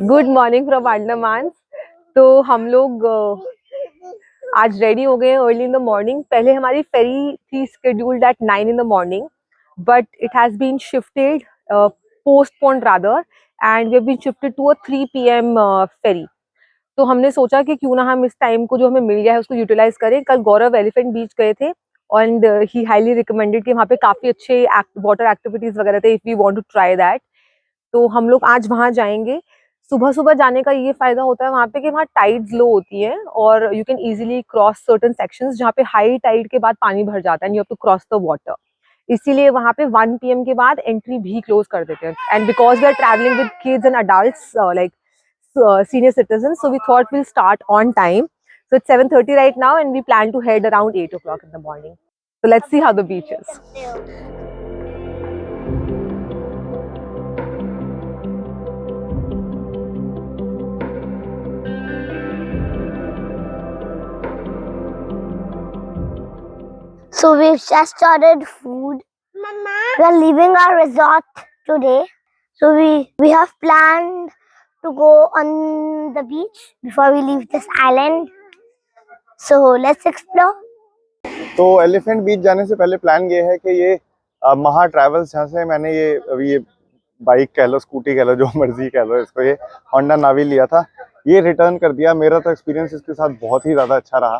Good morning from Andaman. तो हम लोग आज रेडी हो गए अर्ली इन द मॉर्निंग। पहले हमारी फेरी थी scheduled at 9 in the morning, but it has been shifted, postponed rather, and we have been shifted to a 3 PM ferry. तो हमने सोचा कि क्यों ना हम इस टाइम को जो हमें मिल गया है उसको यूटिलाइज करें। कल गौरव एलिफेंट बीच गए थे एंड ही हाईली रिकमेंडेड कि वहाँ पे काफी अच्छे वाटर एक्टिविटीज वगैरह थे, if we want to try that. तो हम लोग आज वहां जाएंगे। सुबह सुबह जाने का ये फायदा होता है वहां पे कि वहाँ टाइड्स लो होती है और you can easily cross certain sections जहाँ पे हाई टाइड के बाद पानी भर जाता है and you have to cross the water. इसीलिए वहां पे 1 PM के बाद एंट्री भी क्लोज कर देते हैं। And because we are travelling with kids and adults like senior citizens, so we thought we'll start on time. So it's 7:30 right now and we plan to head around 8 o'clock in the morning. So let's see how the beach is. So we've just ordered food. Mama. We are leaving our resort today. So we have planned to go on the beach before we leave this island. So let's explore. तो elephant बीच जाने से पहले plan ये है कि ये महा travels, यहाँ से मैंने ये बाइक कह लो, स्कूटी कह लो, जो मर्जी कह लो इसको, ये होंडा नावी लिया था, ये रिटर्न कर दिया। मेरा तो एक्सपीरियंस इसके साथ बहुत ही ज़्यादा अच्छा रहा।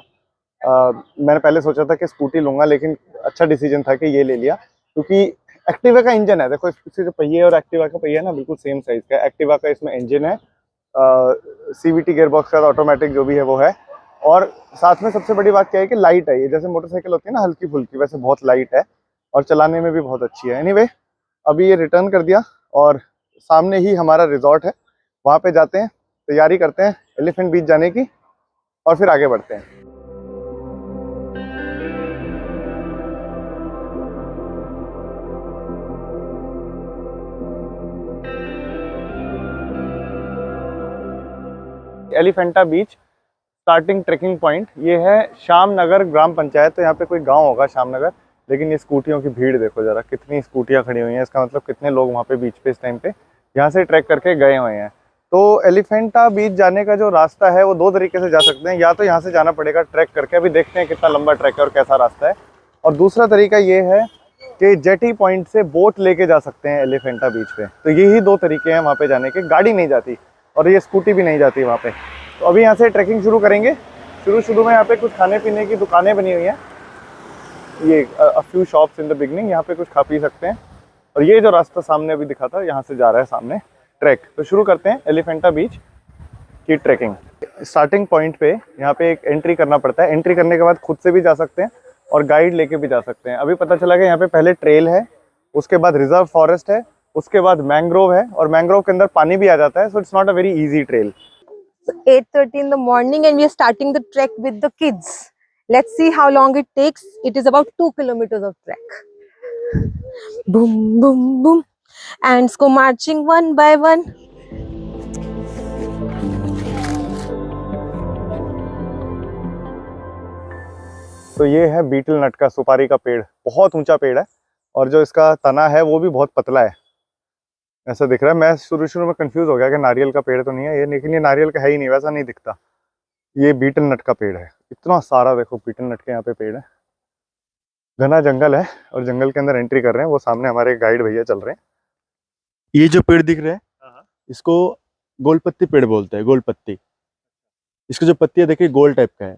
मैंने पहले सोचा था कि स्कूटी लूँगा, लेकिन अच्छा डिसीजन था कि ये ले लिया, क्योंकि एक्टिवा का इंजन है। देखो इसके जो पहिए और एक्टिवा का पहिया ना बिल्कुल सेम साइज़ का है। एक्टिवा का इसमें इंजन है, CVT गियरबॉक्स का, ऑटोमेटिक जो भी है वो है। और साथ में सबसे बड़ी बात क्या है कि लाइट है। ये जैसे मोटरसाइकिल होती है ना हल्की फुल्की, वैसे बहुत लाइट है और चलाने में भी बहुत अच्छी है। एनीवे, अभी ये रिटर्न कर दिया और सामने ही हमारा रिजॉर्ट है, वहाँ पे जाते हैं, तैयारी करते हैं एलिफेंट बीच जाने की और फिर आगे बढ़ते हैं। एलिफेंटा बीच स्टार्टिंग ट्रेकिंग पॉइंट ये है श्याम नगर ग्राम पंचायत। तो यहाँ पे कोई गांव होगा श्याम नगर, लेकिन ये स्कूटियों की भीड़ देखो जरा, कितनी स्कूटियाँ खड़ी हुई हैं। इसका मतलब कितने लोग वहाँ पे बीच पे इस टाइम पे यहाँ से ट्रैक करके गए हुए हैं। तो एलिफेंटा बीच जाने का जो रास्ता है वो दो तरीके से जा सकते हैं। या तो यहाँ से जाना पड़ेगा ट्रैक करके, अभी देखते हैं कितना लंबा ट्रैक है और कैसा रास्ता है। और दूसरा तरीका ये है कि जेटी पॉइंट से बोट लेके जा सकते हैं एलिफेंटा बीच पे। तो यही दो तरीके हैं वहाँ पे जाने के। गाड़ी नहीं जाती और ये स्कूटी भी नहीं जाती वहाँ पे। तो अभी यहाँ से ट्रैकिंग शुरू करेंगे। शुरू में यहाँ पे कुछ खाने पीने की दुकानें बनी हुई हैं, ये a few shops in the beginning, यहाँ पे कुछ खा पी सकते हैं। और ये जो रास्ता सामने अभी दिखा था, यहाँ से जा रहा है सामने ट्रैक। तो शुरू करते हैं एलिफेंटा बीच की ट्रैकिंग। स्टार्टिंग पॉइंट पे यहाँ पे एक एंट्री करना पड़ता है। एंट्री करने के बाद खुद से भी जा सकते हैं और गाइड लेके भी जा सकते हैं। अभी पता चला कि यहाँ पे पहले ट्रेल है, उसके बाद रिजर्व फॉरेस्ट है, उसके बाद मैंग्रोव है, और मैंग्रोव के अंदर पानी भी आ जाता है। So it's not a very easy trail. 8:30 in the morning and we are starting the trek with the kids. Let's see how long it takes. It is about 2 kilometers of trek. Boom, boom, boom. Ants go marching one by one. तो ये है beetle नट का, सुपारी का पेड़। बहुत ऊंचा पेड़ है और जो इसका तना है वो भी बहुत पतला है, ऐसा दिख रहा है। मैं शुरू में कंफ्यूज हो गया कि नारियल का पेड़ तो नहीं है ये, लेकिन ये नारियल का है ही नहीं, वैसा नहीं दिखता। ये बीटल नट का पेड़ है। इतना सारा देखो बीटल नट के यहाँ पे पेड़ है। घना जंगल है और जंगल के अंदर एंट्री कर रहे हैं। वो सामने हमारे गाइड भैया चल रहे हैं। ये जो पेड़ दिख रहे हैं इसको गोलपत्ती पेड़ बोलते हैं। गोलपत्ती, इसकी जो पत्तियां देखिए गोल टाइप का है।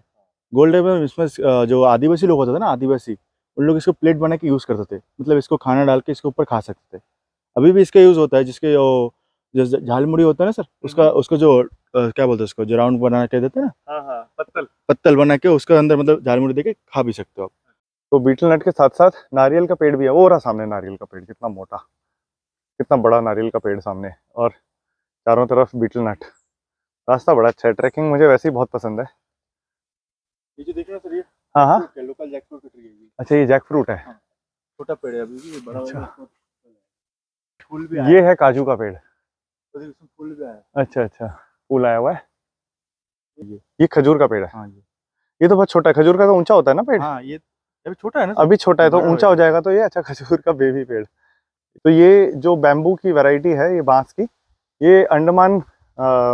गोल टाइप में इसमें जो आदिवासी लोग होते थे ना, आदिवासी, उन लोग इसको प्लेट बना के यूज़ करते थे। मतलब इसको खाना डाल के इसके ऊपर खा सकते थे। अभी भी इसका यूज़ होता है। जिसके जो झालमुड़ी होता है ना सर, उसका उसको जो क्या बोलते हैं उसको, जो राउंड बना के देते हैं ना, हाँ, पत्तल बना के उसका अंदर मतलब झालमुड़ी दे के खा भी सकते हो आप। तो बीटल नट के साथ साथ नारियल का पेड़ भी है। वो रहा सामने नारियल का पेड़, कितना मोटा, कितना बड़ा नारियल का पेड़ सामने, और चारों तरफ बीटल नट। रास्ता बड़ा अच्छा है। ट्रैकिंग मुझे वैसे ही बहुत पसंद है। ये जो देख रहे हो सर, ये हाँ, लोकल जैकफ्रूट का ट्री है ये। अच्छा, ये जैक फ्रूट है। छोटा पेड़ है अभी भी, बड़ा अच्छा। फूल भी ये है काजू का पेड़। इसमें फूल भी आया। अच्छा, फूल आया हुआ है। ये खजूर का पेड़ है। हाँ ये तो बहुत छोटा है। खजूर का तो ऊंचा होता है ना पेड़। हाँ, ये अभी छोटा है ना, अभी छोटा है, तो बड़ा हो ऊंचा हो जाएगा तो ये अच्छा खजूर का बेबी पेड़। तो ये जो बैम्बू की वैरायटी है, ये बांस की, ये अंडमान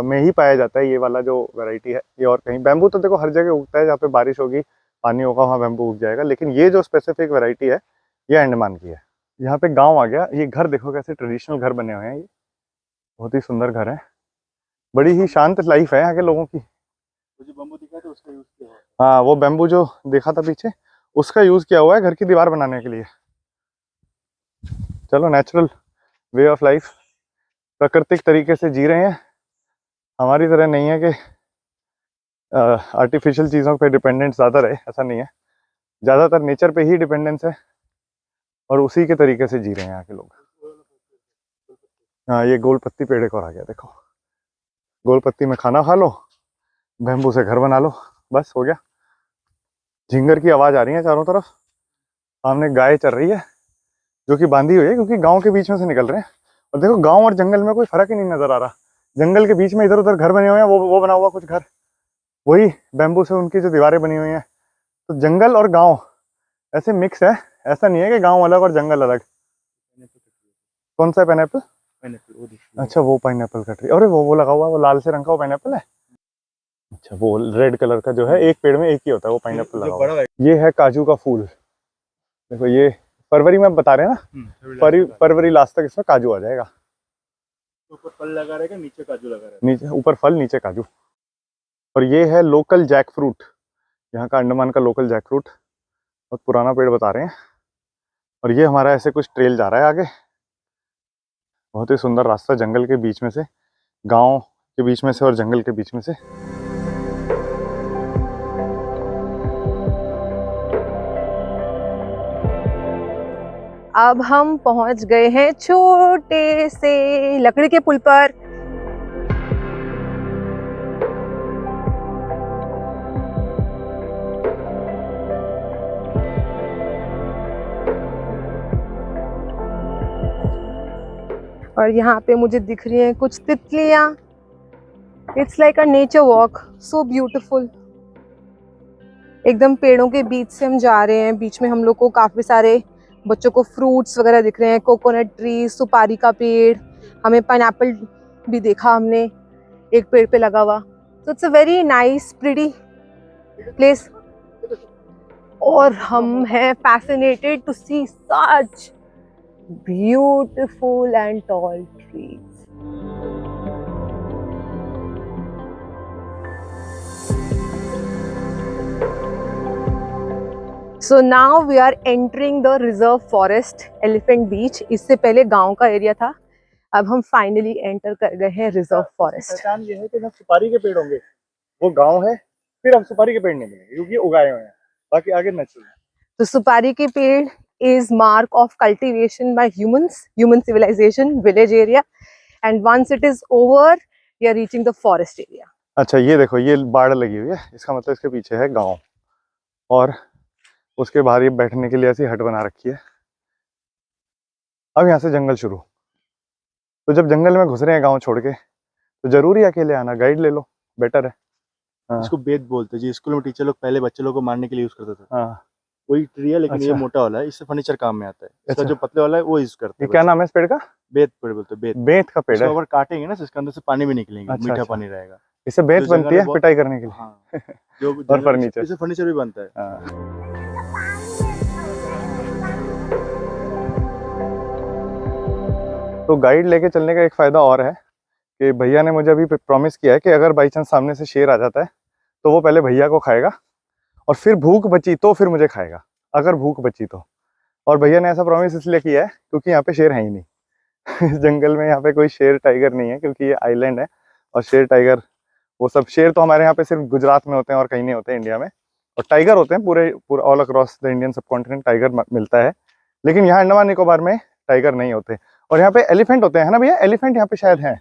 में ही पाया जाता है। ये वाला जो वैरायटी है, ये और कहीं बैम्बू तो देखो हर जगह उगता है, जहाँ पे बारिश होगी पानी होगा वहाँ बैम्बू उग जाएगा, लेकिन ये जो स्पेसिफिक वैरायटी है ये अंडमान की है। यहाँ पे गांव आ गया। ये घर देखो कैसे ट्रेडिशनल घर बने हुए हैं, ये बहुत ही सुंदर घर है। बड़ी ही शांत लाइफ है यहाँ के लोगों की। जो बम्बू दिखा था उसका यूज किया हुआ है। हाँ, वो बैम्बू जो देखा था पीछे, उसका यूज किया हुआ है घर की दीवार बनाने के लिए। चलो, नेचुरल वे ऑफ लाइफ, प्राकृतिक तरीके से जी रहे हैं। हमारी तरह नहीं है कि आर्टिफिशियल चीज़ों पे डिपेंडेंट ज़्यादा रहे, ऐसा नहीं है। ज़्यादातर नेचर पे ही डिपेंडेंस है और उसी के तरीके से जी रहे हैं यहाँ के लोग। हाँ, ये गोल पत्ती पेड़ एक और आ गया देखो। गोल पत्ती में खाना खा लो, बैम्बू से घर बना लो, बस हो गया। झिंगर की आवाज़ आ रही है चारों तरफ। सामने गाय चल रही है जो कि बांधी हुई है, क्योंकि गांव के बीच में से निकल रहे हैं। और देखो, गांव और जंगल में कोई फर्क ही नहीं नजर आ रहा। जंगल के बीच में इधर उधर घर बने हुए हैं, वो बना हुआ कुछ घर, वही बैम्बू से उनकी जो दीवारें बनी हुई हैं। तो जंगल और गांव ऐसे मिक्स है, ऐसा नहीं है कि गांव अलग और जंगल अलग। कौन सा पाइनएप्पल? अच्छा, वो पाइनएप्पल का ट्री। अरे वो लगा हुआ, वो लाल से रंग का वो पाइनएप्पल है। अच्छा, वो रेड कलर का जो है, एक पेड़ में एक ही होता है वो पाइनएप्पल लगा हुआ है। ये है काजू का फूल। देखो, ये फरवरी में बता रहे हैं ना, फरवरी लास्ट तक इसमें काजू आ जाएगा। ऊपर फल लगा रहेगा, नीचे काजू लगा रहेगा। नीचे ऊपर फल, नीचे काजू। और ये है लोकल जैक फ्रूट, यहाँ का अंडमान का लोकल जैक फ्रूट। बहुत पुराना पेड़ बता रहे हैं। और ये हमारा ऐसे कुछ ट्रेल जा रहा है आगे, बहुत ही सुंदर रास्ता, जंगल के बीच में से, गांव के बीच में से और जंगल के बीच में से। अब हम पहुंच गए हैं छोटे से लकड़ी के पुल पर। और यहाँ पे मुझे दिख रही हैं कुछ तितलियां। It's like a nature walk, so beautiful. एकदम पेड़ों के बीच से हम जा रहे हैं। बीच में हम लोग को काफी सारे बच्चों को फ्रूट्स वगैरह दिख रहे हैं, कोकोनट ट्री, सुपारी का पेड़, हमें पाइनएप्पल भी देखा हमने एक पेड़ पे लगा हुआ। तो it's a very nice pretty place. और हम हैं fascinated to see such beautiful and tall trees. So now we are entering the reserve forest, Elephant Beach. इससे पहले गांव का एरिया था, अब हम फाइनली एंटर कर गए हैं रिजर्व फॉरेस्ट। पहचान ये है कि जहाँ सुपारी के पेड़ होंगे वो गांव है, फिर हम सुपारी के पेड़ नहीं मिलेंगे क्योंकि उगाए हुए हैं, बाकी आगे नेचुरल है। तो सुपारी के पेड़ is mark of cultivation by humans, human civilization, village area, and once it is over, we are reaching the forest area. अच्छा, ये देखो, ये बाड़ लगी हुई है, इसका मतलब इसके पीछे है गांव, और उसके बाहर ये बैठने के लिए ऐसी हट बना रखी है। अब यहाँ से जंगल शुरू। तो जब जंगल में घुस रहे हैं गांव छोड़ के, तो जरूरी है अकेले आना, गाइड ले लो, बेटर है। हाँ। इसको बेत बोलते हैं जी, स्कूल में टीचर लोग पहले बच्चे लोग को मारने के लिए यूज करते थे। हाँ, वही ट्री है, लेकिन ये अच्छा। मोटा वाला है, इससे फर्नीचर काम में आता है। इसका अच्छा। जो पतले वाला है वो यूज करते ये हैं। क्या नाम है इस पेड़ का? बेत पेड़ बोलते हैं, बेत। बेंत का पेड़ है। इसको अगर काटेंगे ना तो इसके अंदर से पानी भी निकलेंगे, अच्छा, मीठा अच्छा। पानी रहेगा। इससे बेंत जो बनती जंगल है में बहुत- पिटाई करने के लिए। हाँ, जो और फर्नीचर। इससे फर्नीचर भी बनता है। हाँ। तो गाइड लेके चलने का एक फायदा और है कि भैया ने मुझे अभी प्रॉमिस किया है कि अगर बाई चांस सामने से शेर आ जाता है तो वो पहले भैया को खाएगा और फिर भूख बची तो फिर मुझे खाएगा, अगर भूख बची तो। और भैया ने ऐसा प्रॉमिस इसलिए किया है क्योंकि यहाँ पे शेर है ही नहीं। इस जंगल में यहाँ पे कोई शेर टाइगर नहीं है, क्योंकि ये आइलैंड है। और शेर टाइगर वो सब, शेर तो हमारे यहाँ पे सिर्फ गुजरात में होते हैं और कहीं नहीं होते इंडिया में। और टाइगर होते हैं पूरे all across the Indian subcontinent, tiger मिलता है। लेकिन यहाँ अंडमान निकोबार में टाइगर नहीं होते। और यहाँ पे एलिफेंट होते हैं ना भैया, एलिफेंट यहाँ पे शायद है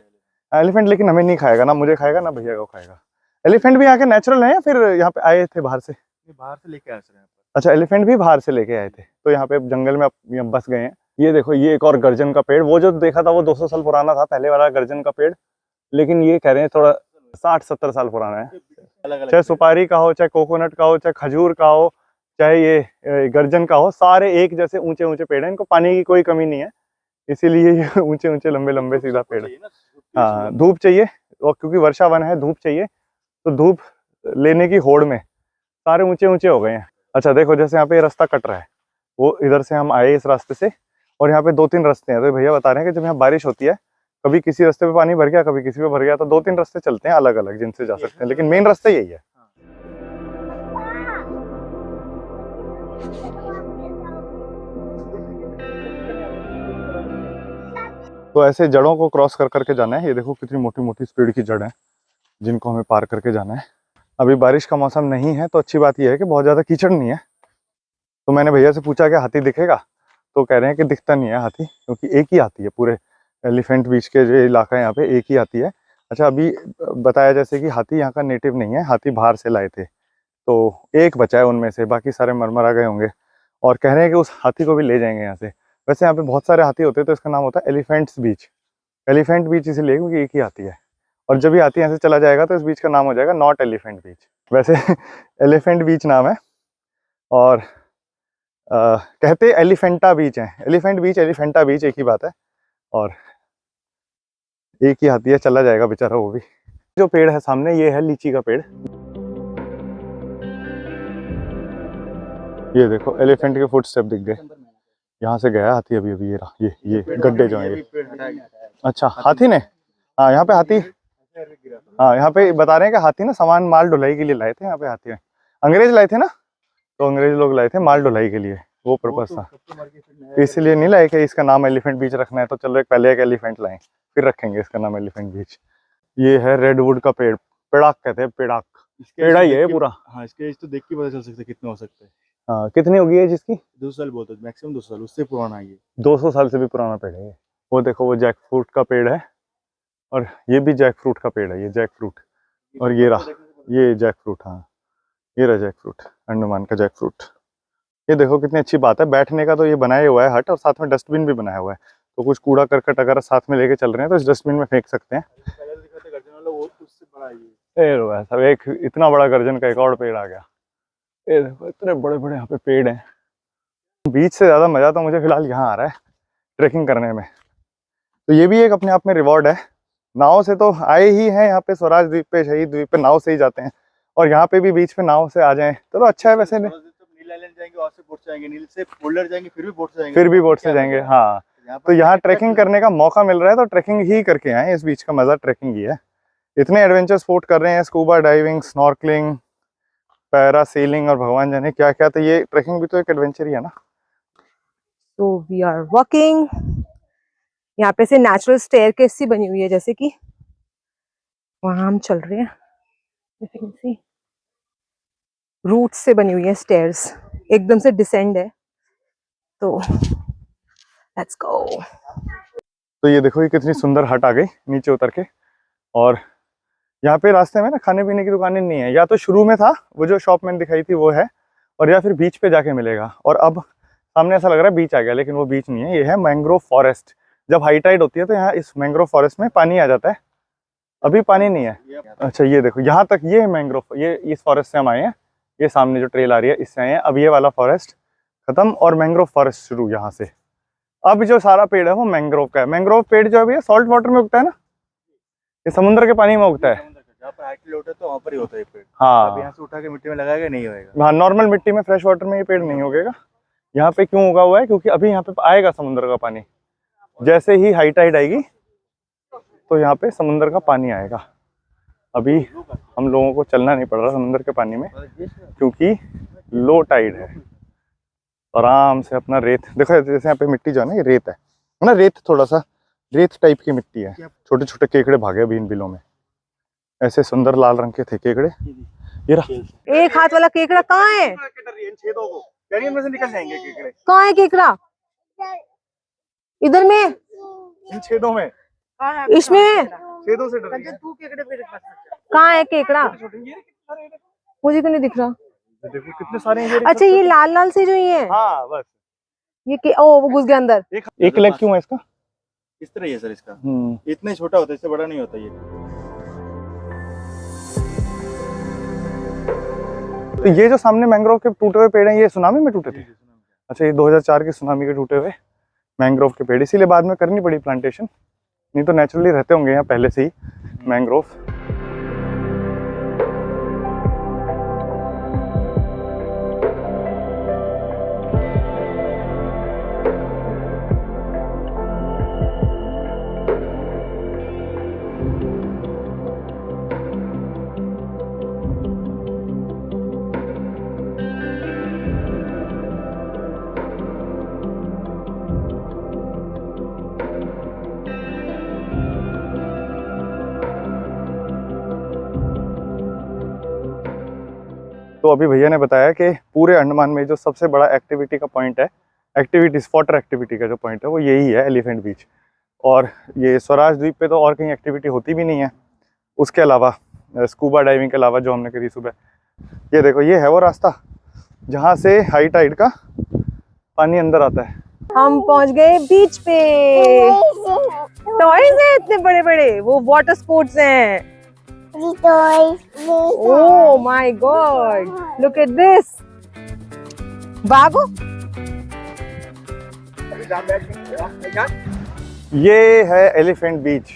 एलिफेंट, लेकिन हमें नहीं खाएगा, ना मुझे खाएगा ना भैया को खाएगा। एलिफेंट भी यहाँ के नेचुरल है या फिर यहाँ पे आए थे बाहर से? बाहर से लेके आए थे यहाँ पर। अच्छा, एलिफेंट भी बाहर से लेके आए थे, तो यहाँ पे जंगल में यहाँ बस गए हैं। ये देखो, ये एक और गर्जन का पेड़, वो जो देखा था वो 200 साल पुराना था पहले वाला गर्जन का पेड़, लेकिन ये कह रहे हैं थोड़ा 60-70 साल पुराना है। चाहे सुपारी का हो, चाहे कोकोनट का हो, चाहे खजूर का हो, चाहे ये गर्जन का हो, सारे एक जैसे ऊंचे ऊंचे पेड़ हैं। इनको पानी की कोई कमी नहीं है, इसीलिए ये ऊंचे ऊंचे लंबे लंबे सीधा पेड़ है। हाँ, धूप चाहिए, और क्योंकि वर्षा वन है, धूप चाहिए, तो धूप लेने की होड़ में सारे ऊंचे ऊंचे हो गए हैं। अच्छा देखो, जैसे यहाँ पे रास्ता कट रहा है, वो इधर से हम आए इस रास्ते से, और यहाँ पे 2-3 रास्ते हैं। तो भैया बता रहे हैं कि जब यहाँ बारिश होती है, कभी किसी रास्ते पे पानी भर गया, कभी किसी पे भर गया, तो 2-3 रास्ते चलते हैं अलग अलग जिनसे जा सकते हैं, लेकिन मेन रास्ता यही है। तो ऐसे जड़ों को क्रॉस कर करके जाना है। ये देखो कितनी मोटी मोटी पेड़ की जड़ है, जिनको हमें पार करके जाना है। अभी बारिश का मौसम नहीं है, तो अच्छी बात यह है कि बहुत ज़्यादा कीचड़ नहीं है। तो मैंने भैया से पूछा कि हाथी दिखेगा, तो कह रहे हैं कि दिखता नहीं है हाथी, क्योंकि एक ही हाथी है पूरे एलिफेंट बीच के जो इलाका है यहाँ पे, एक ही हाथी है। अच्छा, अभी बताया जैसे कि हाथी यहाँ का नेटिव नहीं है, हाथी बाहर से लाए थे, तो एक बचा है उनमें से, बाकी सारे मर गए होंगे। और कह रहे हैं कि उस हाथी को भी ले जाएंगे यहाँ से। वैसे यहाँ पे बहुत सारे हाथी होते हैं, तो इसका नाम होता है एलिफेंट्स बीच। एलिफेंट बीच इसलिए क्योंकि एक ही हाथी है, और जब भी हाथी यहाँ से चला जाएगा तो इस बीच का नाम हो जाएगा नॉट एलिफेंट बीच। वैसे एलिफेंट बीच नाम है, और कहते एलिफेंटा बीच है। एलिफेंट बीच, एलिफेंटा बीच एक ही बात है, और एक ही हाथी है, चला जाएगा बेचारा वो भी। जो पेड़ है सामने, ये है लीची का पेड़। ये देखो एलिफेंट के फुट स्टेप दिख गए, यहाँ से गया हाथी अभी अभी। ये रहा, ये गड्ढे जो है ये। अच्छा, हाथी ने, हाँ यहाँ पे हाथी, हाँ यहाँ पे बता रहे हैं कि हाथी ना सामान माल ढुलाई के लिए लाए थे यहाँ पे हाथी। अंग्रेज लाए थे ना, तो अंग्रेज लोग लाए थे माल ढुलाई के लिए, वो पर्पस था। इसलिए नहीं लाए कि इसका नाम एलिफेंट बीच रखना है, तो चलो पहले एक एलिफेंट लाएं, फिर रखेंगे इसका नाम एलिफेंट बीच। ये है रेडवुड का पेड़, पेड़ाक कहते हैं, पेड़ाक। पेड़ा ही है पूरा। हाँ, इसके एज तो देख के पता चल सकता है कितने हो सकते हैं। हाँ, कितनी होगी एज इसकी? 200 साल बोलते हैं, मैक्सिमम 200 साल, उससे पुराना है ये। 200 साल से भी पुराना पेड़ है। वो देखो, वो जैक फ्रूट का पेड़ है, और ये भी जैक फ्रूट का पेड़ है, ये जैक फ्रूट। और ये रहा, ये जैक फ्रूट, हाँ ये रहा जैक फ्रूट, अंडमान का जैक फ्रूट। ये देखो कितनी अच्छी बात है, बैठने का तो ये बनाया हुआ है हट, और साथ में डस्टबिन भी बनाया हुआ है, तो कुछ कूड़ा करकट अगर साथ में लेके चल रहे हैं तो इस डस्टबिन में फेंक सकते हैं। सब एक इतना बड़ा गर्जन का एक और पेड़ आ गया। ये देखो इतने बड़े बड़े यहाँ पे पेड़ हैं। बीच से ज़्यादा मज़ा तो मुझे फिलहाल यहाँ आ रहा है ट्रेकिंग करने में। तो ये भी एक अपने आप में रिवॉर्ड है। नाव से तो आए ही हैं यहाँ पे, स्वराज द्वीप पे, शहीद द्वीप पे नाव से ही जाते हैं, और यहाँ पे भी बीच पे नाव से आ जाएं तो अच्छा है। वैसे नील आइलैंड जाएंगे, वहाँ से बोट से जाएंगे, नील से बोल्डर जाएंगे, फिर भी बोट से जाएंगे, फिर भी बोट से जाएंगे। हाँ, तो यहाँ ट्रैकिंग करने का मौका मिल रहा है, तो ट्रैकिंग ही करके आए। इस बीच का मजा ट्रैकिंग ही है। इतने एडवेंचर स्पोर्ट कर रहे हैं, scuba diving, snorkelling, para selling, और भगवान जाने क्या क्या। तो ये ट्रैकिंग भी तो एक एडवेंचर ही है ना। तो वी आर वॉकिंग। यहाँ पे से नेचुरल स्टेयरकेस सी बनी हुई है, जैसे कि वहां हम चल रहे हैं, रूट से बनी हुई है स्टेयर्स, एकदम से डिसेंड है। तो लेट्स गो। तो ये देखो, ये कितनी सुंदर हट आ गई नीचे उतर के। और यहाँ पे रास्ते में ना खाने पीने की दुकानें नहीं है, या तो शुरू में था वो जो शॉप मैंने दिखाई थी वो है, और या फिर बीच पे जाके मिलेगा। और अब सामने ऐसा लग रहा है बीच आ गया, लेकिन वो बीच नहीं है, ये है मैंग्रोव फॉरेस्ट। जब हाई टाइड होती है तो यहाँ इस मैंग्रोव फॉरेस्ट में पानी आ जाता है, अभी पानी नहीं है। अच्छा, ये देखो यहाँ तक ये मैंग्रोव, ये इस फॉरेस्ट से हम आए हैं, ये सामने जो ट्रेल आ रही है इससे आए हैं। अब ये वाला फॉरेस्ट खत्म और मैंग्रोव फॉरेस्ट शुरू यहाँ से। अब जो सारा पेड़ है वो मैंग्रोव का है। मैंग्रोव पेड़ जो है भैया सॉल्ट वाटर में उगता है ना, ये समुद्र के पानी में उगता है। जहाँ पर हाई टाइड होता है तो वहाँ पर ही होता है पेड़। हाँ, अब यहाँ से उठा के मिट्टी में लगाएगा नहीं होएगा। हाँ, नॉर्मल मिट्टी में फ्रेश वाटर में ये पेड़ नहीं उगेगा। यहाँ पे क्यों उगा हुआ है? क्योंकि अभी यहाँ पे आएगा समुद्र का पानी, जैसे ही हाई टाइड आएगी तो यहाँ पे समुद्र का पानी आएगा। अभी हम लोगों को चलना नहीं पड़ रहा समुद्र के पानी में, क्योंकि लो टाइड है। आराम से अपना रेत देखो, जैसे यहाँ पे मिट्टी जो है ना, ये रेत है ना, रेत थोड़ा सा रेत टाइप की मिट्टी है। छोटे छोटे केकड़े भागे अभी इन बिलों में, ऐसे सुंदर लाल रंग के थे केकड़े। ये रहा एक हाथ वाला केकड़ा कहाँ है? में से निकल जाएंगे केकड़े। कहाँ है केकड़ा? इधर में, इन छेदों में, इसमें है? छेदों से डर कहाँ है केकड़ा? मुझे क्यों नहीं दिख रहा? देखो कितने सारे हैं। अच्छा, ये लाल लाल से जो ये है, हाँ बस ये ओ वो घुस गया अंदर। एक लेग क्यों है इसका? इस तरह ही है सर इसका, इतना ही छोटा होता है, इससे बड़ा नहीं होता ये। तो ये जो सामने मैंग्रोव के टूटे हुए पेड़ हैं, ये सुनामी में टूटे थे? अच्छा, ये 2004 की सुनामी के टूटे हुए मैंग्रोव के पेड़, इसीलिए बाद में करनी पड़ी प्लांटेशन, नहीं तो नेचुरली रहते होंगे यहाँ पहले से ही मैंग्रोव। तो अभी भैया ने बताया कि पूरे अंडमान में जो सबसे बड़ा एक्टिविटी का पॉइंट है, एक्टिविटीज वाटर एक्टिविटी का जो पॉइंट है वो यही है, एलिफेंट बीच। और ये स्वराज द्वीप पे तो और कहीं एक्टिविटी होती भी नहीं है उसके अलावा, स्कूबा डाइविंग के अलावा जो हमने करी सुबह। ये देखो, ये है वो रास्ता जहाँ से हाई टाइड का पानी अंदर आता है। हम पहुंच गए बीच पे। टॉयज हैं इतने बड़े बड़े, वो वाटर स्पोर्ट्स हैं। Oh my God! Look at this. भागो। ये है एलिफेंट बीच।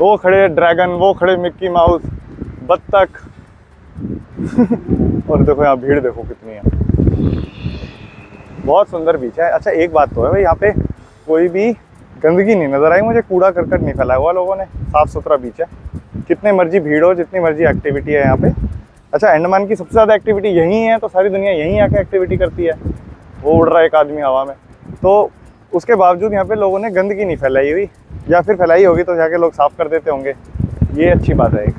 वो खड़े ड्रैगन, वो खड़े मिक्की माउस, बत्तख और देखो यहाँ भीड़ देखो कितनी है। बहुत सुंदर बीच है। अच्छा, एक बात तो है भाई, यहाँ पे कोई भी गंदगी नहीं नजर आई मुझे, कूड़ा करकट नहीं फैलाया हुआ लोगों ने, साफ सुथरा बीच है। कितने मर्जी भीड़ हो, जितनी मर्जी एक्टिविटी है यहाँ पे। अच्छा, अंडमान की सबसे ज़्यादा एक्टिविटी यहीं है, तो सारी दुनिया यहीं आके एक्टिविटी करती है। वो उड़ रहा है एक आदमी हवा में, तो उसके बावजूद यहाँ पे लोगों ने गंदगी नहीं फैलाई हुई, या फिर फैलाई होगी तो जाके लोग साफ कर देते होंगे। ये अच्छी बात है एक।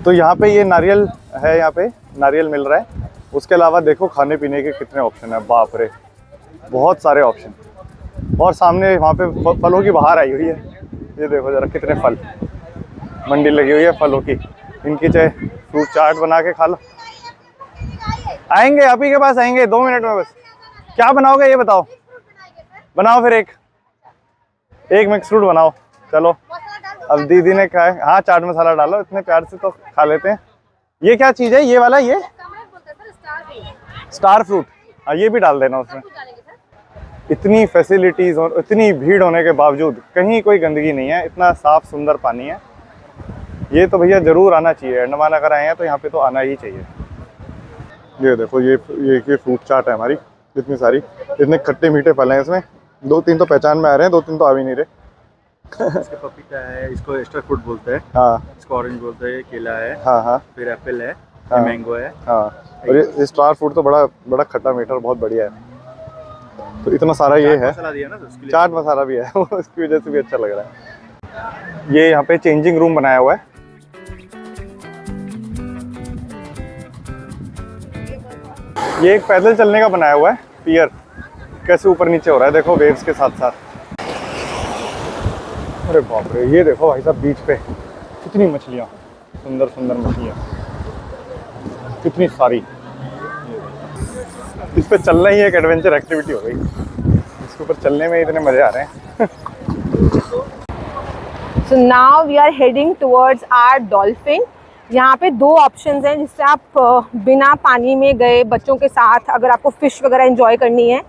तो यहाँ पे ये नारियल है, यहाँ पे नारियल मिल रहा है। उसके अलावा देखो खाने पीने के कितने ऑप्शन है, बाप रे, बहुत सारे ऑप्शन। और सामने वहाँ पे फलों की बहार आई हुई है। ये देखो जरा कितने फल, मंडी लगी हुई है फलों की। इनकी चाहे फ्रूट चाट बना के खा लो। आएंगे आप ही के पास, आएंगे 2 मिनट में बस। क्या बनाओगे ये बताओ? बनाओ फिर एक मिक्स फ्रूट बनाओ। चलो, अब दीदी ने कहा है, हाँ चाट मसाला डालो, इतने प्यार से तो खा लेते हैं। ये क्या चीज़ है ये वाला? ये स्टार फ्रूट, हाँ ये भी डाल देना उसमें। इतनी फैसिलिटीज और इतनी भीड़ होने के बावजूद कहीं कोई गंदगी नहीं है, इतना साफ सुंदर पानी है। ये तो भैया जरूर आना चाहिए, अंडमान अगर आए हैं तो यहाँ पे तो आना ही चाहिए। ये देखो, ये फ्रूट चाट है हमारी, इतनी सारी, इतने खट्टे मीठे फल हैं इसमें। 2-3 तो पहचान में आ रहे हैं, 2-3 तो आ भी नहीं रहे। इसका पपीता है, इसको एक्स्ट्रा फ्रूट बोलते हैं। हाँ, इसको ऑरेंज बोलते हैं, केला है, हाँ, फिर एप्पल है, हाँ, मैंगो है। हाँ, और ये स्टार फ्रूट तो बड़ा खट्टा मीठा और बहुत बढ़िया है। तो इतना सारा ये है, मसाला दिया ना तो उसके लिए चाट मसाला भी है उसकी वजह से भी अच्छा लग रहा है। ये यहाँ पे चेंजिंग रूम बनाया हुआ है। ये एक पैदल चलने का बनाया हुआ है पियर, कैसे ऊपर नीचे हो रहा है देखो वेव्स के साथ साथ। अरे बाप रे, ये देखो भाई साहब बीच पे कितनी मछलियाँ, सुंदर सुंदर मछलियाँ, कितनी सारी। इस पे चलना ही एक एडवेंचर एक्टिविटी हो गई, इसके ऊपर चलने में इतने मजे आ रहे हैं। So now we are heading towards our dolphin. यहाँ पे 2 ऑप्शंस हैं जिससे आप बिना पानी में गए बच्चों के साथ अगर आपको फिश वगैरह एंजॉय करनी है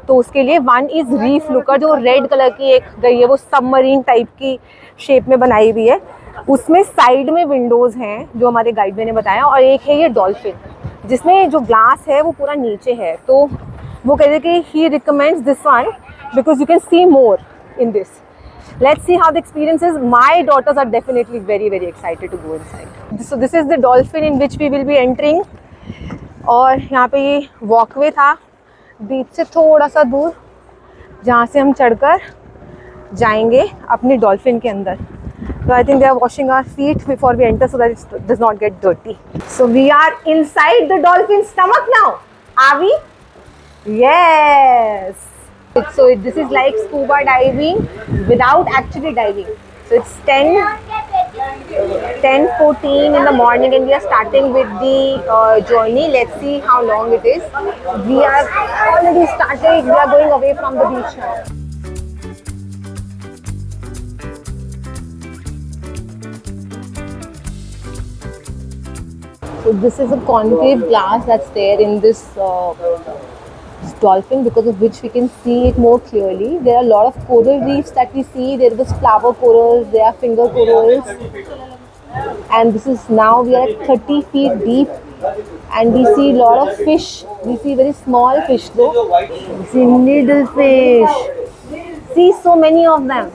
तो उसके लिए वन इज़ रीफ लुकर, जो रेड कलर की एक गई है, वो सबमरीन टाइप की शेप में बनाई हुई है। उसमें साइड में विंडोज़ हैं जो हमारे गाइड ने बताया, और एक है ये डॉल्फिन जिसमें जो ग्लास है वो पूरा नीचे है। तो वो कहते हैं कि he recommends this one because you can see more in this. Let's see how the experience is. My daughters are definitely very excited to go inside. So this is the dolphin in which we will be entering. और यहाँ पे ये walkway था बीच से थोड़ा सा दूर, जहाँ से हम चढ़कर जाएंगे अपनी डॉल्फिन के अंदर। So I think they are washing our feet before we enter so that it does not get dirty. So we are inside the dolphin's stomach now. Are we? Yes. So this is like scuba diving without actually diving. So it's 10:14 in the morning and we are starting with the journey. Let's see how long it is. We are already started. We are going away from the beach now. So this is a concave glass that's there in this dolphin, because of which we can see it more clearly. There are a lot of coral reefs that we see. There was flower corals, there are finger corals, and this is now we are at 30 feet deep, and we see a lot of fish. We see very small fish though. We see needle fish. See so many of them.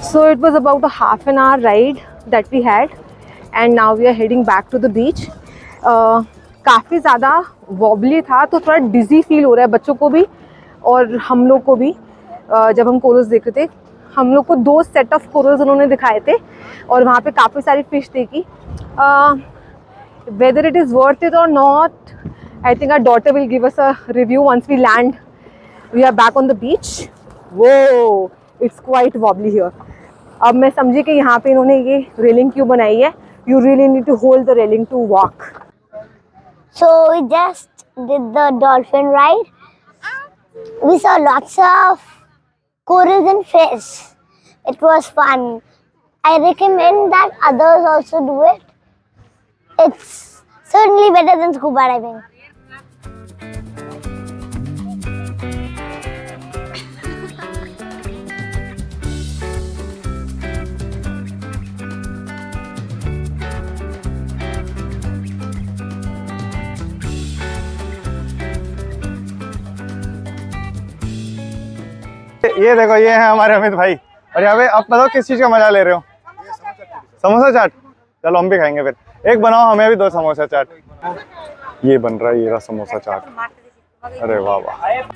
So it was about a half an hour ride that we had, and now we are heading back to the beach. काफ़ी ज़्यादा wobbly था, तो थोड़ा डिजी feel हो रहा है बच्चों को भी और हम लोग को भी। जब हम कोरल्स देख रहे थे, हम लोग को 2 सेट ऑफ कोरल्स उन्होंने दिखाए थे और वहाँ पे काफ़ी सारी फिश देखी। Whether it is worth it और not, I think our daughter will give us a review once we land. We are back on the beach. वो इट्स क्वाइट वॉबली हियर। अब मैं समझी कि यहाँ पे इन्होंने ये रेलिंग क्यों बनाई है। You really need to hold the railing to walk. So we just did the dolphin ride. We saw lots of corals and fish. It was fun. I recommend that others also do it. It's certainly better than scuba diving. ये देखो, ये है हमारे अमित भाई। और यहाँ पे आप बताओ किस चीज का मजा ले रहे हो? समोसा चाट। चलो हम भी खाएंगे फिर। एक बनाओ, हमें भी 2 समोसा चाट। ये बन रहा है, ये रहा समोसा चाट। अरे वाह वाह।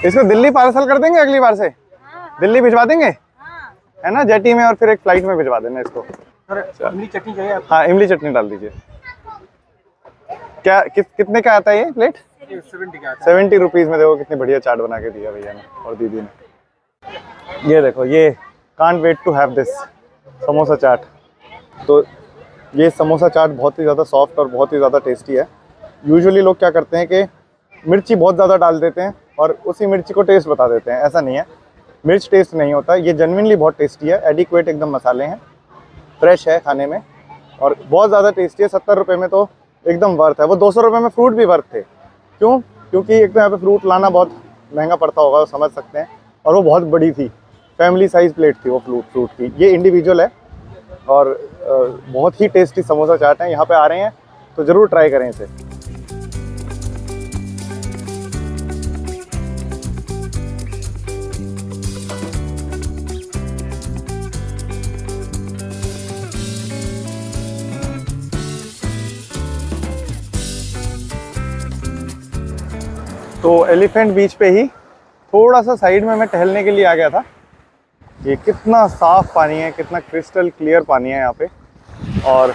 इसको दिल्ली पार्सल कर देंगे अगली बार से। दिल्ली भिजवा देंगे, है ना, जेटी में, और फिर एक फ्लाइट में भिजवा देना इसको। इमली चटनी चाहिए आपको? हाँ, इमली चटनी डाल दीजिए। क्या कितने का आता है ये प्लेट? 70 रुपीज़ में। देखो कितनी बढ़िया चाट बना के दिया भैया ने और दीदी ने। ये देखो, ये can't wait to have this samosa chaat. तो ये समोसा चाट बहुत ही ज़्यादा सॉफ्ट और बहुत ही ज़्यादा टेस्टी है। यूजुअली लोग क्या करते हैं कि मिर्ची बहुत ज़्यादा डाल देते हैं और उसी मिर्ची को टेस्ट बता देते हैं। ऐसा नहीं है, मिर्च टेस्ट नहीं होता। ये जेन्युइनली बहुत टेस्टी है। एडिक्वेट एकदम मसाले हैं, फ्रेश है खाने में और बहुत ज़्यादा टेस्टी है। 70 रुपये में तो एकदम वर्थ है। वो 200 रुपये में फ्रूट भी वर्थ थे। क्यों? क्योंकि एक तो यहाँ पे फ्रूट लाना बहुत महंगा पड़ता होगा, वो समझ सकते हैं। और वो बहुत बड़ी थी, फैमिली साइज़ प्लेट थी वो फ्रूट की। ये इंडिविजुअल है और बहुत ही टेस्टी समोसा चाट है। यहाँ पे आ रहे हैं तो ज़रूर ट्राई करें इसे। तो एलिफेंट बीच पे ही थोड़ा सा साइड में मैं टहलने के लिए आ गया था। ये कितना साफ़ पानी है, कितना क्रिस्टल क्लियर पानी है यहाँ पे। और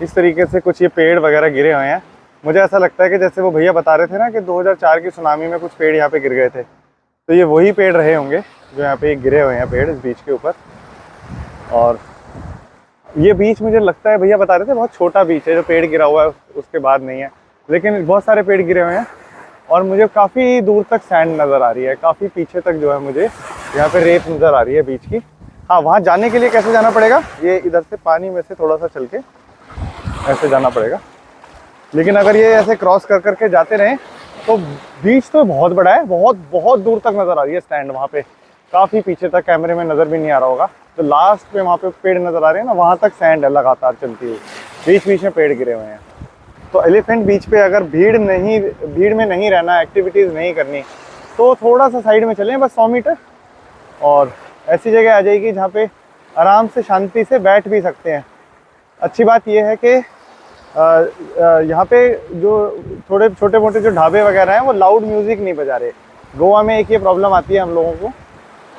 इस तरीके से कुछ ये पेड़ वगैरह गिरे हुए हैं। मुझे ऐसा लगता है कि जैसे वो भैया बता रहे थे ना कि 2004 की सुनामी में कुछ पेड़ यहाँ पे गिर गए थे, तो ये वही पेड़ रहे होंगे जो यहाँ पे गिरे हुए हैं पेड़ इस बीच के ऊपर। और ये बीच मुझे लगता है, भैया बता रहे थे, बहुत छोटा बीच है। जो पेड़ गिरा हुआ है उसके बाद नहीं है, लेकिन बहुत सारे पेड़ गिरे हुए हैं। और मुझे काफ़ी दूर तक सैंड नज़र आ रही है, काफ़ी पीछे तक जो है मुझे यहाँ पे रेत नज़र आ रही है बीच की। हाँ, वहाँ जाने के लिए कैसे जाना पड़ेगा? ये इधर से पानी में से थोड़ा सा चल के ऐसे जाना पड़ेगा। लेकिन अगर ये ऐसे क्रॉस कर करके जाते रहें तो बीच तो बहुत बड़ा है, बहुत बहुत दूर तक नज़र आ रही है सैंड। वहाँ पे काफ़ी पीछे तक कैमरे में नज़र भी नहीं आ रहा होगा। तो लास्ट पे वहाँ पे पेड़ नज़र आ रहे हैं ना, वहाँ तक सैंड है लगातार चलती हुई। बीच बीच में पेड़ गिरे हुए हैं। तो एलिफेंट बीच पे अगर भीड़ में नहीं रहना, एक्टिविटीज़ नहीं करनी, तो थोड़ा सा साइड में चलें, बस 100 मीटर, और ऐसी जगह आ जाएगी जहाँ पे आराम से शांति से बैठ भी सकते हैं। अच्छी बात यह है कि यहाँ पे जो छोटे मोटे जो ढाबे वगैरह हैं वो लाउड म्यूज़िक नहीं बजा रहे। गोवा में एक ये प्रॉब्लम आती है हम लोगों को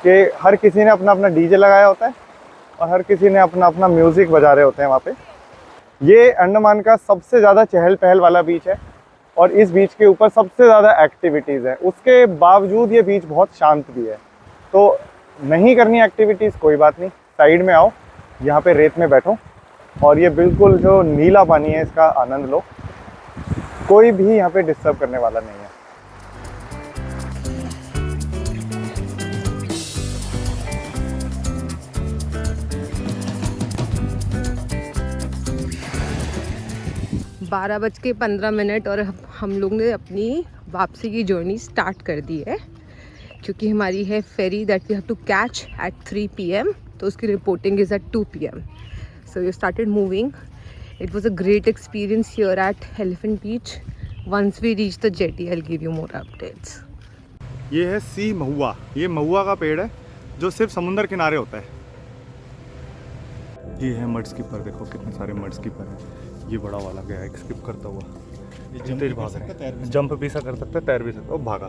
कि हर किसी ने अपना अपना डीजे लगाया होता है और हर किसी ने अपना अपना म्यूज़िक बजा रहे होते हैं वहाँ पे। ये अंडमान का सबसे ज़्यादा चहल पहल वाला बीच है और इस बीच के ऊपर सबसे ज़्यादा एक्टिविटीज़ है। उसके बावजूद ये बीच बहुत शांत भी है। तो नहीं करनी एक्टिविटीज़ कोई बात नहीं, साइड में आओ, यहाँ पे रेत में बैठो और ये बिल्कुल जो नीला पानी है इसका आनंद लो। कोई भी यहाँ पे डिस्टर्ब करने वाला नहीं है। बारह बज के 15 और हम लोग ने अपनी वापसी की जर्नी स्टार्ट कर दी है, क्योंकि हमारी है ferry that we have to catch at 3 PM, तो उसकी reporting is at 2 PM। So we started moving. It was a great experience here at Elephant Beach. Once we reach the jetty I will give you more updates. ये है सी महुआ, ये महुआ का पेड़ है जो सिर्फ समुंदर किनारे होता है। ये है मड स्किपर, देखो कितने सारे मड स्किपर हैं। ये बड़ा वाला गया है स्किप करता हुआ, ये तेज भाग रहा है, जंप भी सा कर सकता है, तैर भी सकता है। वो भागा।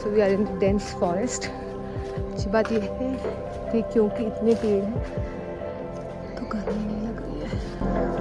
So we are in the dense forest. अच्छी बात यह है कि क्योंकि इतने पेड़ हैं तो गर्मी नहीं लग रही है।